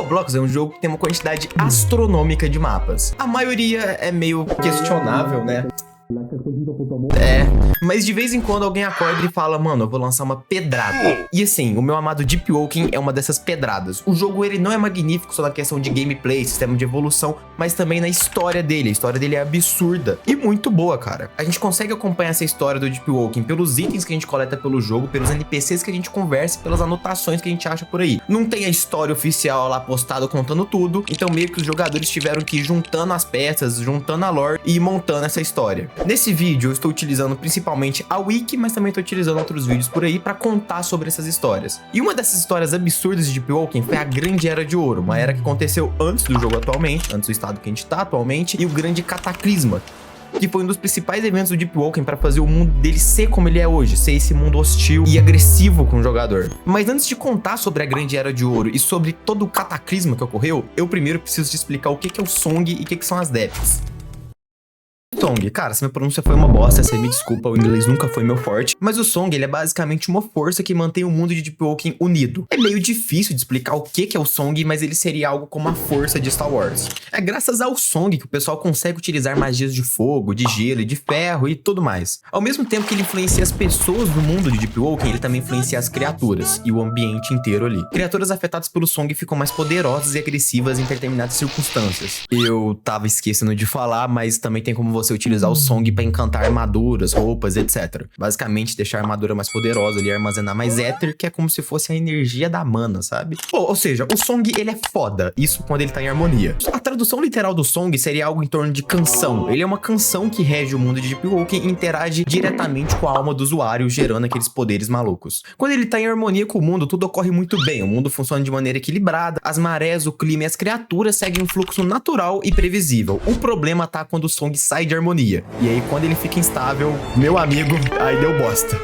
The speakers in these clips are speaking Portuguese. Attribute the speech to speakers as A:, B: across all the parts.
A: Roblox é um jogo que tem uma quantidade astronômica de mapas. A maioria é meio questionável, né? Mas de vez em quando alguém acorda e fala, mano, eu vou lançar uma pedrada. E assim, o meu amado Deep Woken é uma dessas pedradas. O jogo, ele não é magnífico só na questão de gameplay, sistema de evolução, mas também na história dele. A história dele é absurda e muito boa, cara. A gente consegue acompanhar essa história do Deep Woken pelos itens que a gente coleta pelo jogo, pelos NPCs que a gente conversa, pelas anotações que a gente acha por aí. Não tem a história oficial lá postada contando tudo, então meio que os jogadores tiveram que ir juntando as peças, juntando a lore e ir montando essa história. Nesse vídeo eu estou utilizando principalmente a Wiki, mas também estou utilizando outros vídeos por aí para contar sobre essas histórias. E uma dessas histórias absurdas de Deep Woken foi a Grande Era de Ouro, uma era que aconteceu antes do jogo atualmente, antes do estado que a gente tá atualmente, e o Grande Cataclisma, que foi um dos principais eventos do Deep Woken para fazer o mundo dele ser como ele é hoje, ser esse mundo hostil e agressivo com o jogador. Mas antes de contar sobre a Grande Era de Ouro e sobre todo o cataclisma que ocorreu, eu primeiro preciso te explicar o que é o Song e o que são as Depths. Song, cara, se minha pronúncia foi uma bosta, você me desculpa, o inglês nunca foi meu forte, mas o Song, ele é basicamente uma força que mantém o mundo de Deep Woken unido. É meio difícil de explicar o que é o Song, mas ele seria algo como a força de Star Wars. É graças ao Song que o pessoal consegue utilizar magias de fogo, de gelo e de ferro e tudo mais. Ao mesmo tempo que ele influencia as pessoas do mundo de Deep Woken, ele também influencia as criaturas e o ambiente inteiro ali. Criaturas afetadas pelo Song ficam mais poderosas e agressivas em determinadas circunstâncias. Eu tava esquecendo de falar, mas também tem como você utilizar o Song para encantar armaduras, roupas, etc. Basicamente, deixar a armadura mais poderosa ali, armazenar mais éter, que é como se fosse a energia da mana, sabe? Ou seja, o Song, ele é foda. Isso quando ele tá em harmonia. A tradução literal do Song seria algo em torno de canção. Ele é uma canção que rege o mundo de Deep Woken e interage diretamente com a alma do usuário, gerando aqueles poderes malucos. Quando ele tá em harmonia com o mundo, tudo ocorre muito bem. O mundo funciona de maneira equilibrada, as marés, o clima e as criaturas seguem um fluxo natural e previsível. O problema tá quando o Song sai de harmonia. E aí, quando ele fica instável, meu amigo, aí deu bosta.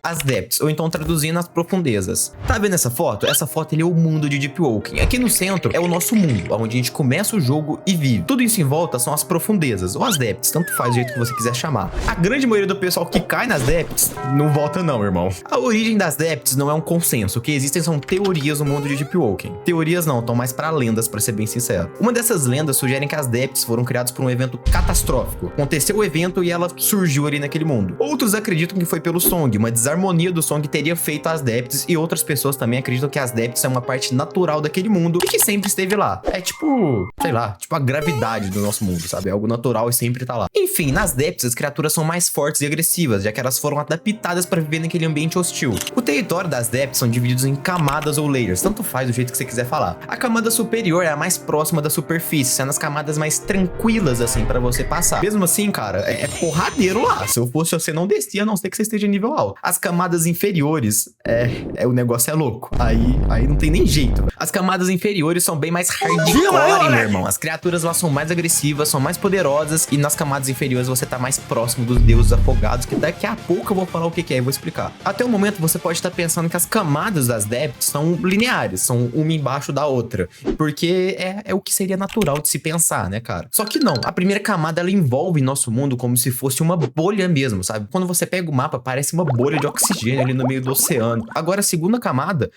A: As Depths, ou então traduzindo as profundezas. Tá vendo essa foto? Essa foto ele é o mundo de Deep Woken. Aqui no centro é o nosso mundo, onde a gente começa o jogo e vive. Tudo isso em volta são as profundezas, ou as Depths, tanto faz o jeito que você quiser chamar. A grande maioria do pessoal que cai nas Depths não volta não, irmão. A origem das Depths não é um consenso, o que existem são teorias no mundo de Deep Woken. Teorias não, estão mais pra lendas, pra ser bem sincero. Uma dessas lendas sugerem que as Depths foram criadas por um evento catastrófico. Aconteceu o evento e ela surgiu ali naquele mundo. Outros acreditam que foi pelo Song, uma desarmonia do Song teria feito as Depths, e outras pessoas também acreditam que as Depths são uma parte natural daquele mundo e que sempre esteve lá. É tipo, sei lá, tipo a gravidade do nosso mundo, sabe? É algo natural e sempre tá lá. Enfim, nas Depths as criaturas são mais fortes e agressivas, já que elas foram adaptadas para viver naquele ambiente hostil. O território das Depths são divididos em camadas ou layers, tanto faz do jeito que você quiser falar. A camada superior é a mais próxima da superfície, sendo as camadas mais tranquilas assim para você passar. Mesmo assim, cara, é porradeiro lá. Se eu fosse você, não descia, a não ser que você esteja em nível alto. As camadas inferiores, o negócio é louco. Aí não tem nem jeito. As camadas inferiores são bem mais hardcore, meu irmão. As criaturas lá são mais agressivas, são mais poderosas, e nas camadas inferiores você tá mais próximo dos deuses afogados, que daqui a pouco eu vou falar o que é e vou explicar. Até o momento você pode estar pensando que as camadas das Depths são lineares, são uma embaixo da outra, porque é o que seria natural de se pensar, né, cara? Só que não. A primeira camada, ela envolve nosso mundo como se fosse uma bolha mesmo, sabe? Quando você pega o mapa, parece uma bolha de oxigênio ali no meio do oceano. Agora, a segunda camada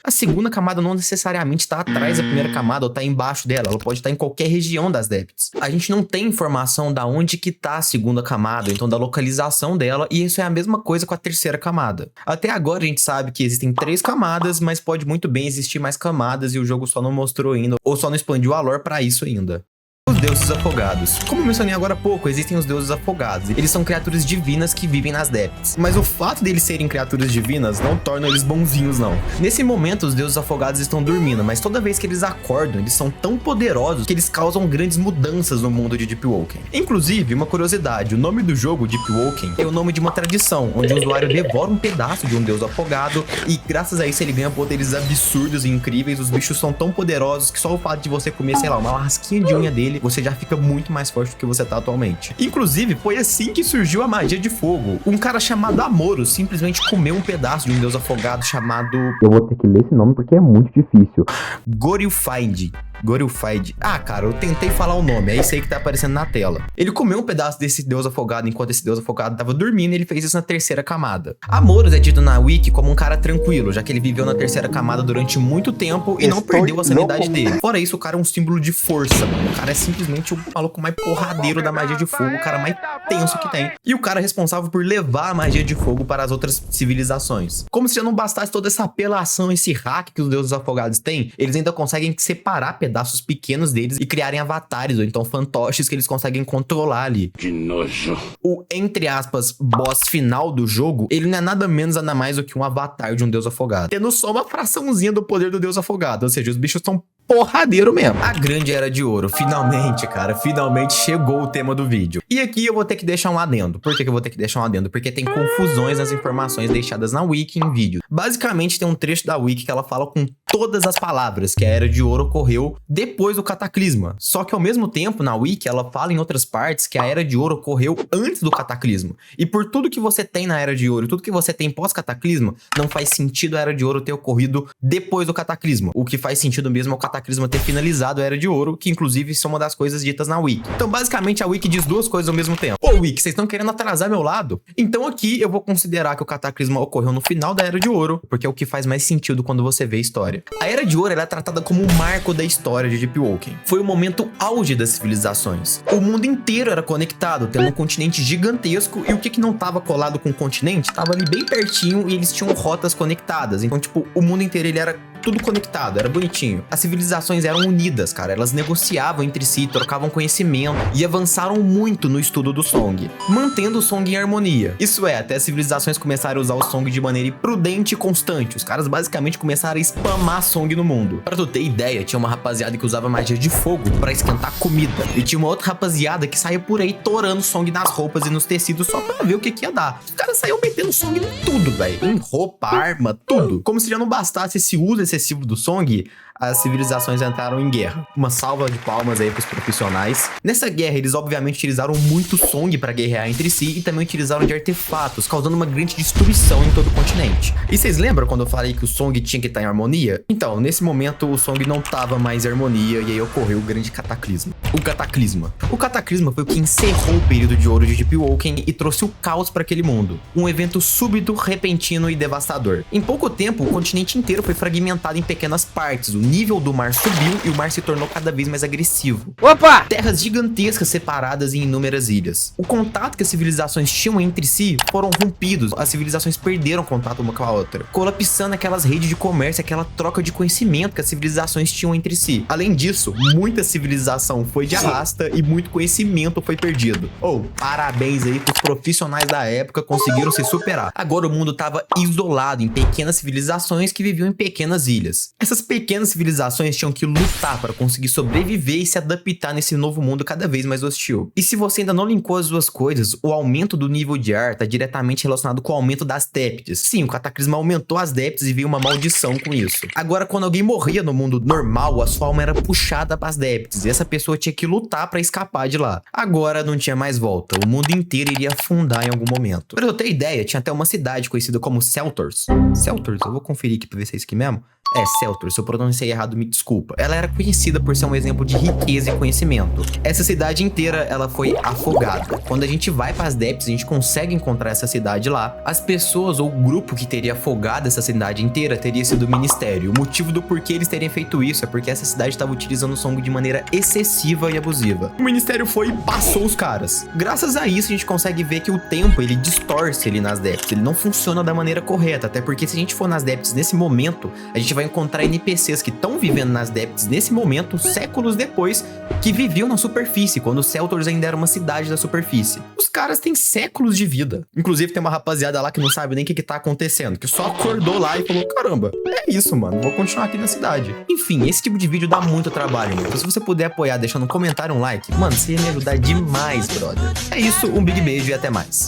A: não necessariamente tá atrás da primeira camada ou tá embaixo dela. Ela pode estar em qualquer região das Depths. A gente não tem informação da onde que tá a segunda camada, então da localização dela, e isso é a mesma coisa com a terceira camada. Até agora a gente sabe que existem 3 camadas, mas pode muito bem existir mais camadas e o jogo só não mostrou ainda, ou só não expandiu a lore pra isso ainda. Os deuses afogados. Como eu mencionei agora há pouco, existem os deuses afogados. Eles são criaturas divinas que vivem nas Depths. Mas o fato deles serem criaturas divinas não torna eles bonzinhos, não. Nesse momento, os deuses afogados estão dormindo, mas toda vez que eles acordam, eles são tão poderosos que eles causam grandes mudanças no mundo de Deep Woken. Inclusive, uma curiosidade, o nome do jogo, Deep Woken, é o nome de uma tradição, onde o usuário devora um pedaço de um deus afogado e graças a isso ele ganha poderes absurdos e incríveis. Os bichos são tão poderosos que só o fato de você comer, sei lá, uma lasquinha de unha dele, você já fica muito mais forte do que você tá atualmente. Inclusive, foi assim que surgiu a magia de fogo. Um cara chamado Amoros simplesmente comeu um pedaço de um deus afogado chamado...
B: Eu vou ter que ler esse nome porque é muito difícil.
A: Gorillfind. Glorified. Ah, cara, eu tentei falar o nome, é isso aí que tá aparecendo na tela. Ele comeu um pedaço desse deus afogado enquanto esse deus afogado tava dormindo e ele fez isso na terceira camada. Amoros é dito na wiki como um cara tranquilo, já que ele viveu na terceira camada durante muito tempo e não perdeu a sanidade dele. Fora isso, o cara é um símbolo de força, mano. O cara é simplesmente o maluco mais porradeiro da magia de fogo, o cara mais tenso que tem. E o cara é responsável por levar a magia de fogo para as outras civilizações. Como se já não bastasse toda essa apelação, esse hack que os deuses afogados têm, eles ainda conseguem separar pedaços pequenos deles e criarem avatares, ou então fantoches que eles conseguem controlar ali. Que nojo. O, entre aspas, boss final do jogo, ele não é nada menos, nada mais do que um avatar de um deus afogado, tendo só uma fraçãozinha do poder do deus afogado, ou seja, os bichos são porradeiro mesmo. A grande era de ouro. Finalmente, cara, finalmente chegou o tema do vídeo. E aqui eu vou ter que deixar um adendo. Por que eu vou ter que deixar um adendo? Porque tem confusões nas informações deixadas na wiki em vídeo. Basicamente tem um trecho da wiki que ela fala com todas as palavras que a Era de Ouro ocorreu depois do Cataclisma. Só que ao mesmo tempo, na wiki, ela fala em outras partes que a Era de Ouro ocorreu antes do Cataclisma. E por tudo que você tem na Era de Ouro e tudo que você tem pós-Cataclisma, não faz sentido a Era de Ouro ter ocorrido depois do Cataclisma. O que faz sentido mesmo é o Cataclisma ter finalizado a Era de Ouro, que inclusive são uma das coisas ditas na wiki. Então basicamente a wiki diz duas coisas ao mesmo tempo. Ô wiki, vocês estão querendo atrasar meu lado? Então aqui eu vou considerar que o Cataclisma ocorreu no final da Era de Ouro, porque é o que faz mais sentido quando você vê a história. A Era de Ouro ela é tratada como um marco da história de Deep Woken. Foi o momento auge das civilizações. O mundo inteiro era conectado, tendo um continente gigantesco, e o que não estava colado com o continente estava ali bem pertinho e eles tinham rotas conectadas. Então, tipo, o mundo inteiro ele era tudo conectado, era bonitinho. As civilizações eram unidas, cara. Elas negociavam entre si, trocavam conhecimento e avançaram muito no estudo do Song, mantendo o Song em harmonia. Isso é, até as civilizações começaram a usar o Song de maneira prudente e constante. Os caras basicamente começaram a spamar Song no mundo. Pra tu ter ideia, tinha uma rapaziada que usava magia de fogo pra esquentar comida. E tinha uma outra rapaziada que saía por aí torando Song nas roupas e nos tecidos só pra ver o que ia dar. Os caras saíam metendo Song em tudo, velho. Em roupa, arma, tudo. Como se já não bastasse esse uso excessivo do Song, as civilizações entraram em guerra. Uma salva de palmas aí pros profissionais. Nessa guerra, eles obviamente utilizaram muito Song pra guerrear entre si e também utilizaram de artefatos, causando uma grande destruição em todo o continente. E vocês lembram quando eu falei que o Song tinha que estar em harmonia? Então, nesse momento, o Song não tava mais em harmonia e aí ocorreu o grande cataclisma. O Cataclisma. O Cataclisma foi o que encerrou o período de ouro de Deep Woken e trouxe o caos para aquele mundo. Um evento súbito, repentino e devastador. Em pouco tempo, o continente inteiro foi fragmentado em pequenas partes. O nível do mar subiu e o mar se tornou cada vez mais agressivo. Opa! Terras gigantescas separadas em inúmeras ilhas. O contato que as civilizações tinham entre si foram rompidos. As civilizações perderam contato uma com a outra, colapsando aquelas redes de comércio, aquela troca de conhecimento que as civilizações tinham entre si. Além disso, muita civilização foi de arrasta e muito conhecimento foi perdido. Parabéns aí pros profissionais da época, conseguiram se superar. Agora o mundo estava isolado em pequenas civilizações que viviam em pequenas ilhas. Essas pequenas civilizações tinham que lutar para conseguir sobreviver e se adaptar nesse novo mundo cada vez mais hostil. E se você ainda não linkou as duas coisas, o aumento do nível de ar está diretamente relacionado com o aumento das déptes. Sim, o Cataclisma aumentou as déptes e veio uma maldição com isso. Agora, quando alguém morria no mundo normal, a sua alma era puxada para as déptes e essa pessoa tinha que lutar para escapar de lá. Agora não tinha mais volta, o mundo inteiro iria afundar em algum momento. Pra eu ter ideia, tinha até uma cidade conhecida como Seltors. Seltors, eu vou conferir aqui pra ver se é isso aqui mesmo. É, Seltors, se eu pronunciei errado, me desculpa. Ela era conhecida por ser um exemplo de riqueza e conhecimento. Essa cidade inteira, ela foi afogada. Quando a gente vai para as depths, a gente consegue encontrar essa cidade lá. As pessoas ou o grupo que teria afogado essa cidade inteira teria sido o Ministério. O motivo do porquê eles terem feito isso é porque essa cidade estava utilizando o Song de maneira excessiva e abusiva. O Ministério foi e passou os caras. Graças a isso, a gente consegue ver que o tempo, ele distorce ali nas depths. Ele não funciona da maneira correta, até porque se a gente for nas depths nesse momento, a gente vai encontrar NPCs que estão vivendo nas depths nesse momento, séculos depois, que viviam na superfície, quando Seltors ainda era uma cidade da superfície. Os caras têm séculos de vida. Inclusive tem uma rapaziada lá que não sabe nem o que tá acontecendo, que só acordou lá e falou, caramba, é isso, mano, vou continuar aqui na cidade. Enfim, esse tipo de vídeo dá muito trabalho, mano. Então, se você puder apoiar deixando um comentário, um like, mano, você ia me ajudar demais, brother. É isso, um big beijo e até mais.